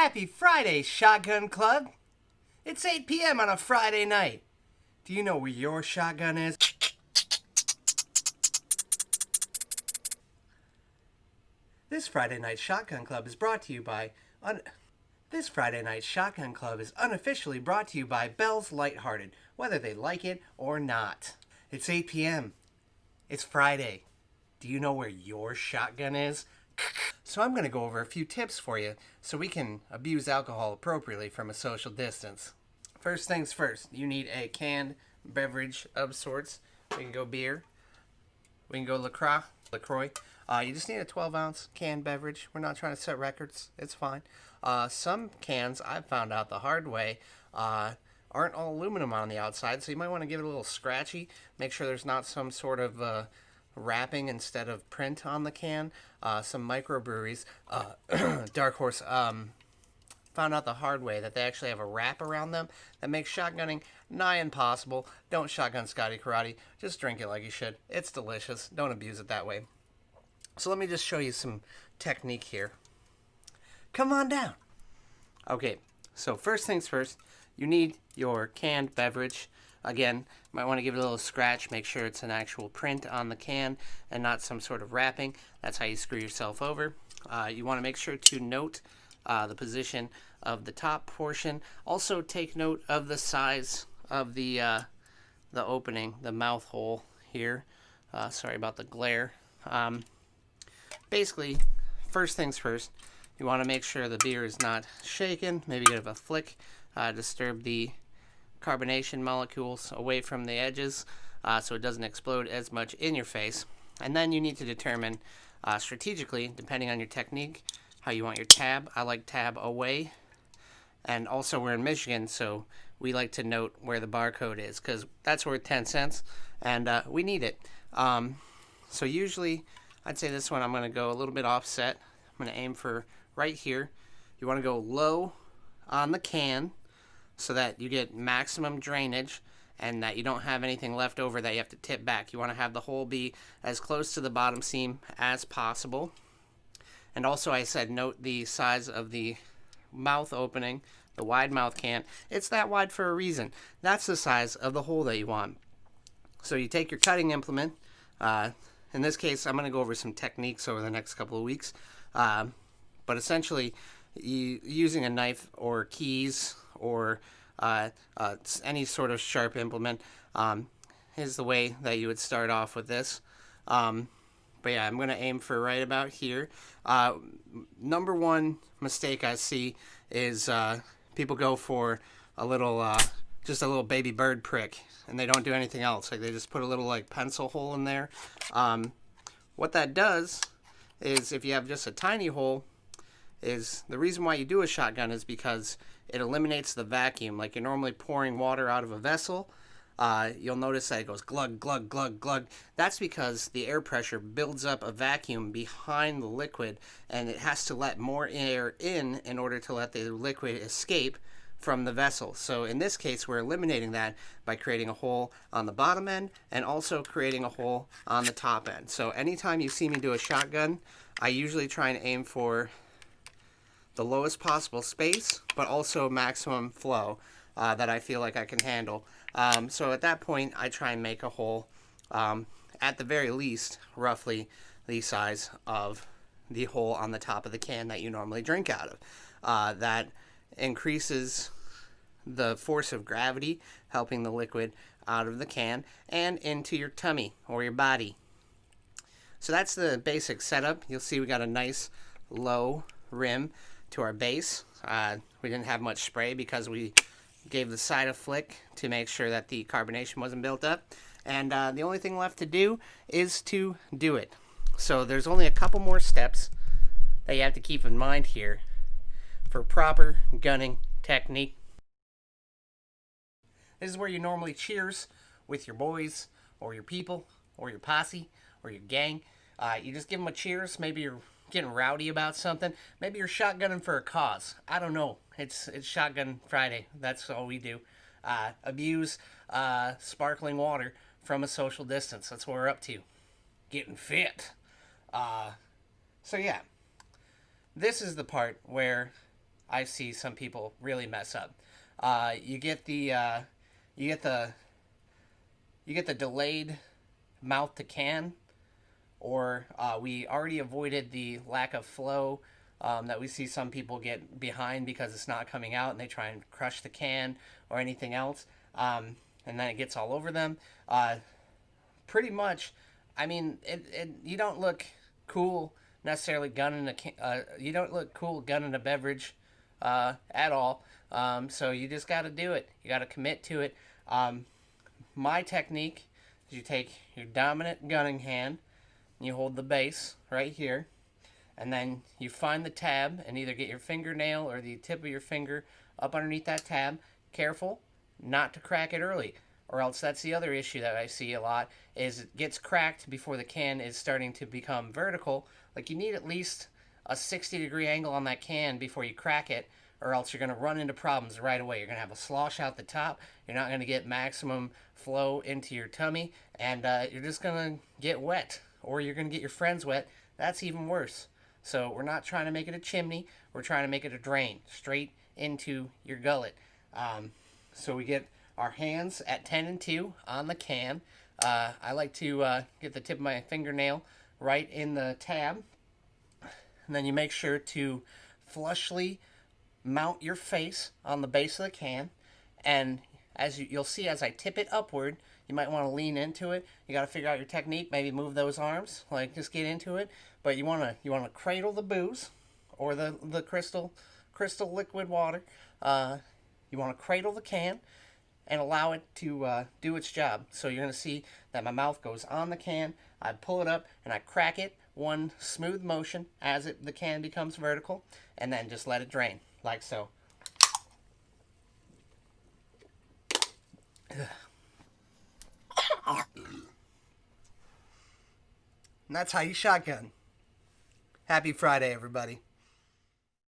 Happy Friday, Shotgun Club! It's 8 p.m. on a Friday night. Do you know where your shotgun is? This Friday night Shotgun Club is brought to you by... This Friday night Shotgun Club is unofficially brought to you by Bell's Lighthearted, whether they like it or not. It's 8 p.m. It's Friday. Do you know where your shotgun is? So I'm going to go over a few tips for you so we can abuse alcohol appropriately from a social distance. First things first, you need a canned beverage of sorts. We can go beer. We can go LaCroix. You just need a 12-ounce canned beverage. We're not trying to set records. It's fine. Some cans, I've found out the hard way, aren't all aluminum on the outside, so you might want to give it a little scratchy. Make sure there's not some sort of wrapping instead of print on the can. Some microbreweries, Dark Horse, found out the hard way that they actually have a wrap around them that makes shotgunning nigh impossible. Don't shotgun Scotty Karate. Just drink it like you should. It's delicious. Don't abuse it that way. So let me just show you some technique here. Come on down. Okay, so first things first, you need your canned beverage. Again, might want to give it a little scratch, make sure it's an actual print on the can and not some sort of wrapping. That's how you screw yourself over. You want to make sure to note the position of the top portion. Also take note of the size of the opening, the mouth hole here. Sorry about the glare. Basically, first things first, you want to make sure the beer is not shaken. Maybe give a flick, disturb the carbonation molecules away from the edges so it doesn't explode as much in your face. And then you need to determine strategically, depending on your technique, how you want your tab. I like tab away. And also we're in Michigan, so we like to note where the barcode is because that's worth 10 cents and we need it. So usually I'd say this one I'm going to go a little bit offset. I'm going to aim for right here. You want to go low on the can so that you get maximum drainage and that you don't have anything left over that you have to tip back. You want to have the hole be as close to the bottom seam as possible. And also I said note the size of the mouth opening, the wide mouth can. It's that wide for a reason. That's the size of the hole that you want. So you take your cutting implement. In this case, I'm going to go over some techniques over the next couple of weeks. But essentially, using a knife or keys or any sort of sharp implement is the way that you would start off with this. But yeah, I'm going to aim for right about here. Number one mistake I see is people go for a little, just a little baby bird prick, and they don't do anything else. Like they just put a little like pencil hole in there. What that does is if you have just a tiny hole, is the reason why you do a shotgun is because it eliminates the vacuum. Like you're normally pouring water out of a vessel. You'll notice that it goes glug, glug, glug, glug. That's because the air pressure builds up a vacuum behind the liquid, and it has to let more air in order to let the liquid escape from the vessel. So in this case, we're eliminating that by creating a hole on the bottom end and also creating a hole on the top end. So anytime you see me do a shotgun, I usually try and aim for the lowest possible space, but also maximum flow that I feel like I can handle. So at that point, I try and make a hole at the very least, roughly the size of the hole on the top of the can that you normally drink out of. That increases the force of gravity, helping the liquid out of the can and into your tummy or your body. So that's the basic setup. You'll see we got a nice low rim to our base. We didn't have much spray because we gave the side a flick to make sure that the carbonation wasn't built up. And the only thing left to do is to do it. So there's only a couple more steps that you have to keep in mind here for proper gunning technique. This is where you normally cheers with your boys or your people or your posse or your gang. You just give them a cheers. Maybe you're getting rowdy about something. Maybe you're shotgunning for a cause. I don't know. It's Shotgun Friday. That's all we do. Abuse sparkling water from a social distance. That's what we're up to. Getting fit. So yeah. This is the part where I see some people really mess up. You get the you get the you get the delayed mouth to can, or we already avoided the lack of flow that we see some people get behind because it's not coming out and they try and crush the can or anything else, and then it gets all over them. Pretty much, I mean, you don't look cool necessarily gunning you don't look cool gunning a beverage at all. So you just got to do it. You got to commit to it. My technique is you take your dominant gunning hand and you hold the base right here, and then you find the tab and either get your fingernail or the tip of your finger up underneath that tab. Careful not to crack it early, or else that's the other issue that I see a lot, is it gets cracked before the can is starting to become vertical. Like, you need at least a 60-degree angle on that can before you crack it, or else you're going to run into problems right away. You're going to have a slosh out the top, you're not going to get maximum flow into your tummy, and you're just going to get wet, or you're going to get your friends wet. That's even worse. So we're not trying to make it a chimney, we're trying to make it a drain straight into your gullet. So we get our hands at 10 and 2 on the can. I like to get the tip of my fingernail right in the tab. And then you make sure to flushly mount your face on the base of the can. And as you'll see, as I tip it upward, you might want to lean into it. You got to figure out your technique. Maybe move those arms, like just get into it. But you want to cradle the booze, or the crystal liquid water. You want to cradle the can and allow it to do its job. So you're going to see that my mouth goes on the can, I pull it up, and I crack it one smooth motion as the can becomes vertical, and then just let it drain, like so. And that's how you shotgun. Happy Friday, everybody.